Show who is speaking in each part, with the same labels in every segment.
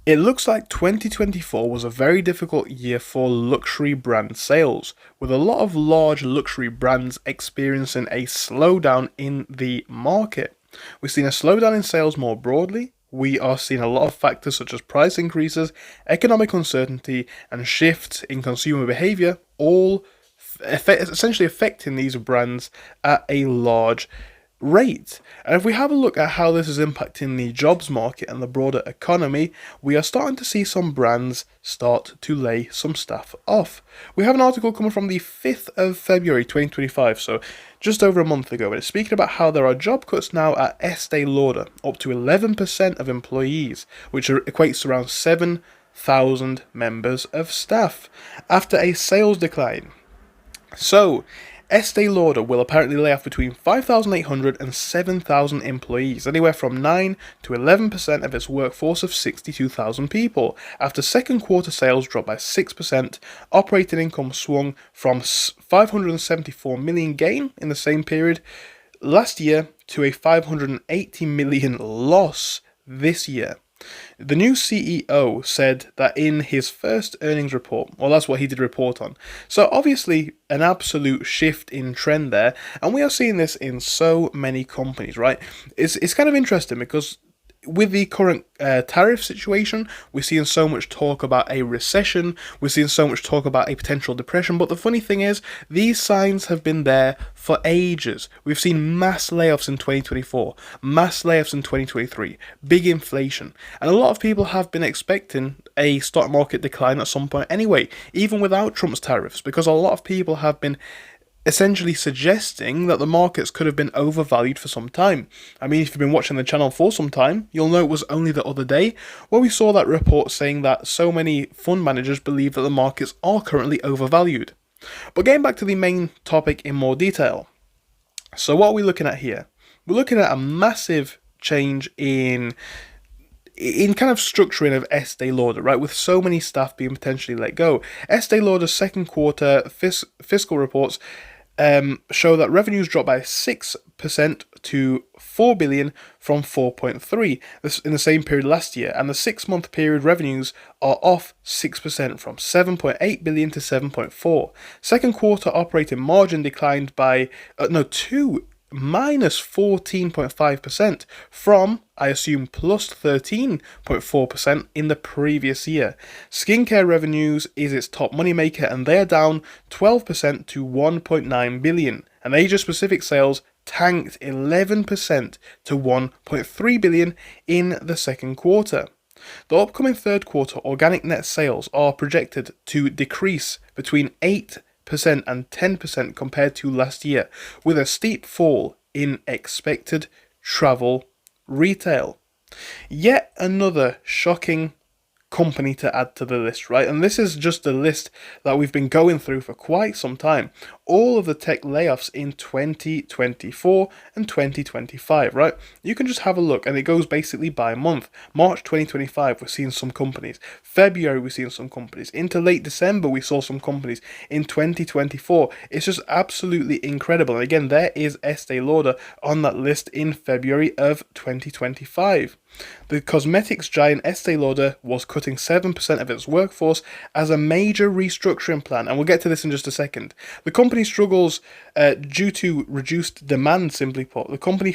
Speaker 1: It looks like 2024 was a very difficult year for luxury brand sales, with a lot of large luxury brands experiencing a slowdown in the market. We've seen a slowdown in sales more broadly. We are seeing a lot of factors such as price increases, economic uncertainty, and shifts in consumer behavior, all essentially affecting these brands at a large rate. And if we have a look at how this is impacting the jobs market and the broader economy, we are starting to see some brands start to lay some staff off. We have an article coming from the 5th of February 2025, so just over a month ago, and it's speaking about how there are job cuts now at Estee Lauder, up to 11% of employees, which equates to around 7,000 members of staff, after a sales decline. So, Estee Lauder will apparently lay off between 5,800 and 7,000 employees, anywhere from 9 to 11% of its workforce of 62,000 people. After second quarter sales dropped by 6%, operating income swung from 574 million gain in the same period last year to a 580 million loss this year. The new CEO said that in his first earnings report, well, that's what he did report on. So obviously an absolute shift in trend there, and we are seeing this in so many companies, right? It's kind of interesting because with the current tariff situation, we're seeing so much talk about a recession, we're seeing so much talk about a potential depression, but the funny thing is, these signs have been there for ages. We've seen mass layoffs in 2024, mass layoffs in 2023, big inflation, and a lot of people have been expecting a stock market decline at some point anyway, even without Trump's tariffs, because a lot of people have been essentially suggesting that the markets could have been overvalued for some time. I mean, if you've been watching the channel for some time, you'll know it was only the other day where we saw that report saying that so many fund managers believe that the markets are currently overvalued. But getting back to the main topic in more detail. So what are we looking at here? We're looking at a massive change in kind of structuring of Estee Lauder, right, with so many staff being potentially let go. Estee Lauder's second quarter fiscal reports show that revenues dropped by 6% to 4 billion from 4.3 in the same period last year, and the 6-month period revenues are off 6% from 7.8 billion to 7.4. Second quarter operating margin declined by minus 14.5% from, I assume, plus 13.4% in the previous year. Skincare revenues is its top moneymaker, and they are down 12% to 1.9 billion. And Asia-Pacific sales tanked 11% to 1.3 billion in the second quarter. The upcoming third quarter organic net sales are projected to decrease between 8% and 10% compared to last year, with a steep fall in expected travel retail. Yet another shocking company to add to the list, right? And this is just a list that we've been going through for quite some time. All of the tech layoffs in 2024 and 2025, right? You can just have a look, and it goes basically by month. March 2025, we're seeing some companies. February, we're seeing some companies. Into late December, we saw some companies. In 2024, it's just absolutely incredible. And again, there is Estee Lauder on that list in February of 2025. The cosmetics giant Estee Lauder was cutting 7% of its workforce as a major restructuring plan, and we'll get to this in just a second. The company struggles due to reduced demand, simply put. The company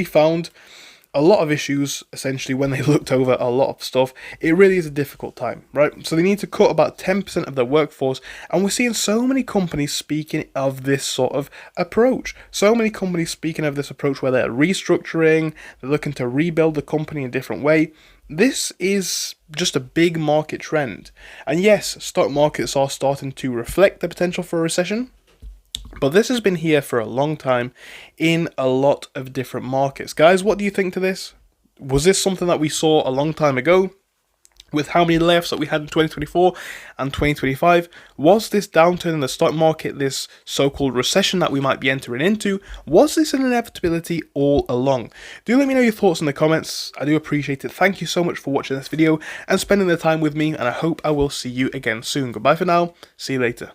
Speaker 1: found a lot of issues, essentially, when they looked over a lot of stuff. It really is a difficult time, right? So they need to cut about 10% of their workforce, and we're seeing so many companies speaking of this sort of approach. So many companies speaking of this approach where they're restructuring, they're looking to rebuild the company in a different way. This is just a big market trend. And yes, stock markets are starting to reflect the potential for a recession, but this has been here for a long time in a lot of different markets. Guys, what do you think to this? Was this something that we saw a long time ago with how many layoffs that we had in 2024 and 2025? Was this downturn in the stock market, this so-called recession that we might be entering into, was this an inevitability all along? Do let me know your thoughts in the comments. I do appreciate it. Thank you so much for watching this video and spending the time with me, and I hope I will see you again soon. Goodbye for now. See you later.